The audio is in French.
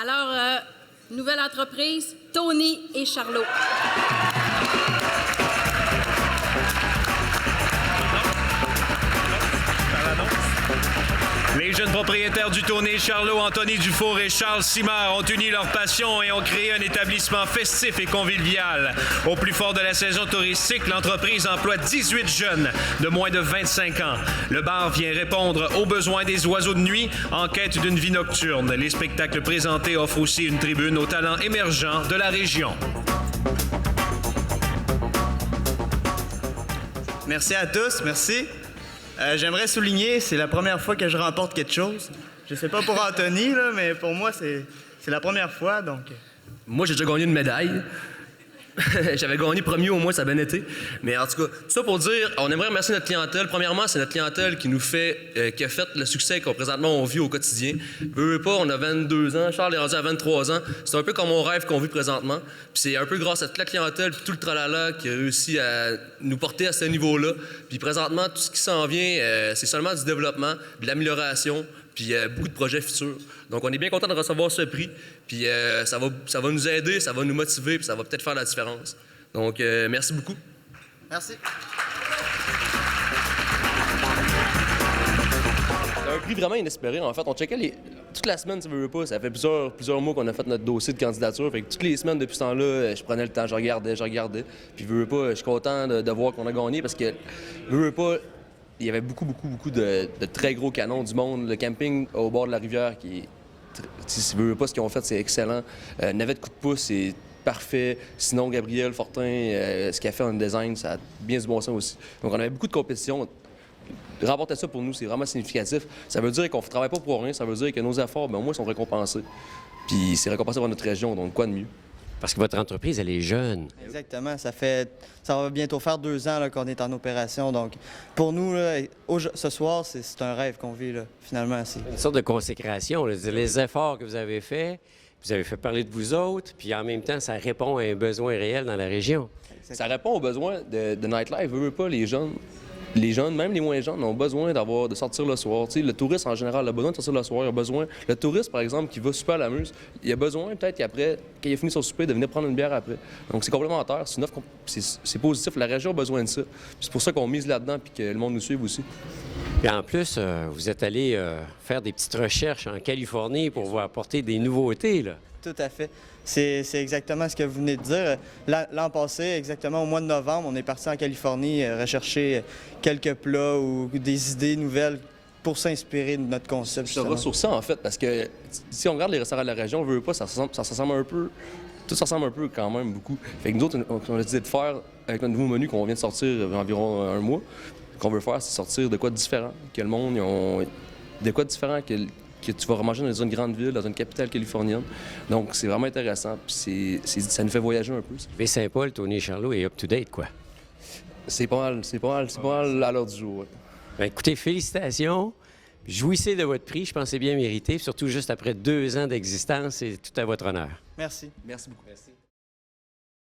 Alors, nouvelle entreprise, Tony et Charlot. Les jeunes propriétaires du Tony Charlot, Anthony Dufour et Charles Simard, ont uni leur passion et ont créé un établissement festif et convivial. Au plus fort de la saison touristique, l'entreprise emploie 18 jeunes de moins de 25 ans. Le bar vient répondre aux besoins des oiseaux de nuit en quête d'une vie nocturne. Les spectacles présentés offrent aussi une tribune aux talents émergents de la région. Merci à tous, merci. J'aimerais souligner, c'est la première fois que je remporte quelque chose. Je sais pas pour Anthony, là, mais pour moi, c'est la première fois, donc... Moi, j'ai déjà gagné une médaille. J'avais gagné premier au moins, ça a bien été. Mais en tout cas, tout ça pour dire, on aimerait remercier notre clientèle. Premièrement, c'est notre clientèle qui nous fait, qui a fait le succès qu'on présentement on vit au quotidien. Veux pas, on a 22 ans, Charles est rendu à 23 ans. C'est un peu comme mon rêve qu'on vit présentement. Puis c'est un peu grâce à toute la clientèle puis tout le tralala qui a réussi à nous porter à ce niveau-là. Puis présentement, tout ce qui s'en vient, c'est seulement du développement, de l'amélioration, puis beaucoup de projets futurs. Donc, on est bien content de recevoir ce prix, puis ça va nous aider, ça va nous motiver, puis ça va peut-être faire la différence. Donc, merci beaucoup. Merci. C'est un prix vraiment inespéré, en fait. On checkait toute la semaine, ça veut pas, ça fait plusieurs mois qu'on a fait notre dossier de candidature. Fait que toutes les semaines depuis ce temps-là, je prenais le temps, je regardais. Puis, veux pas, je suis content de voir qu'on a gagné parce que, veux pas, il y avait beaucoup de très gros canons du monde. Le camping au bord de la rivière, si vous ne voulez pas ce qu'ils ont fait, c'est excellent. Navette coup de pouce, c'est parfait. Sinon, Gabriel Fortin, ce qu'il a fait en design, ça a bien du bon sens aussi. Donc, on avait beaucoup de compétitions. Remporter ça pour nous, c'est vraiment significatif. Ça veut dire qu'on ne travaille pas pour rien. Ça veut dire que nos efforts, au moins, sont récompensés. Puis, c'est récompensé par notre région, donc quoi de mieux? Parce que votre entreprise, elle est jeune. Exactement. Ça va bientôt faire 2 ans là, qu'on est en opération. Donc, pour nous, là, ce soir, c'est un rêve qu'on vit, là, finalement. Une sorte de consécration. Là. Les efforts que vous avez fait parler de vous autres, puis en même temps, ça répond à un besoin réel dans la région. Ça répond aux besoins de nightlife. Veux pas, les jeunes, même les moins jeunes, ont besoin de sortir le soir. Tu sais, le touriste, en général, a besoin de sortir le soir. Il a besoin... Le touriste, par exemple, qui va super à la muse, il a besoin, peut-être qu'après, quand il a fini son souper, de venir prendre une bière après. Donc, c'est complémentaire. C'est une offre... c'est positif. La région a besoin de ça. C'est pour ça qu'on mise là-dedans puis que le monde nous suive aussi. Et en plus, vous êtes allé faire des petites recherches en Californie pour vous apporter des nouveautés, là. Tout à fait. C'est exactement ce que vous venez de dire. L'an passé, exactement au mois de novembre, on est parti en Californie rechercher quelques plats ou des idées nouvelles pour s'inspirer de notre concept. Se ressourcer, en fait, parce que si on regarde les restaurants de la région, on veut pas, ça ressemble un peu... Tout ça ressemble un peu quand même beaucoup. Fait que nous autres, on a décidé de faire, avec un nouveau menu qu'on vient de sortir environ un mois, qu'on veut faire, c'est sortir de quoi de différent, que le monde, de quoi de différent que tu vas remanger dans une grande ville, dans une capitale californienne. Donc, c'est vraiment intéressant. Puis ça nous fait voyager un peu. Baie-Saint-Paul, Tony Charlot est up-to-date, quoi. C'est pas mal à l'heure du jour. Ouais. Bien, écoutez, félicitations. Jouissez de votre prix. Je pense que c'est bien mérité. Surtout juste après 2 ans d'existence, c'est tout à votre honneur. Merci. Merci beaucoup. Merci.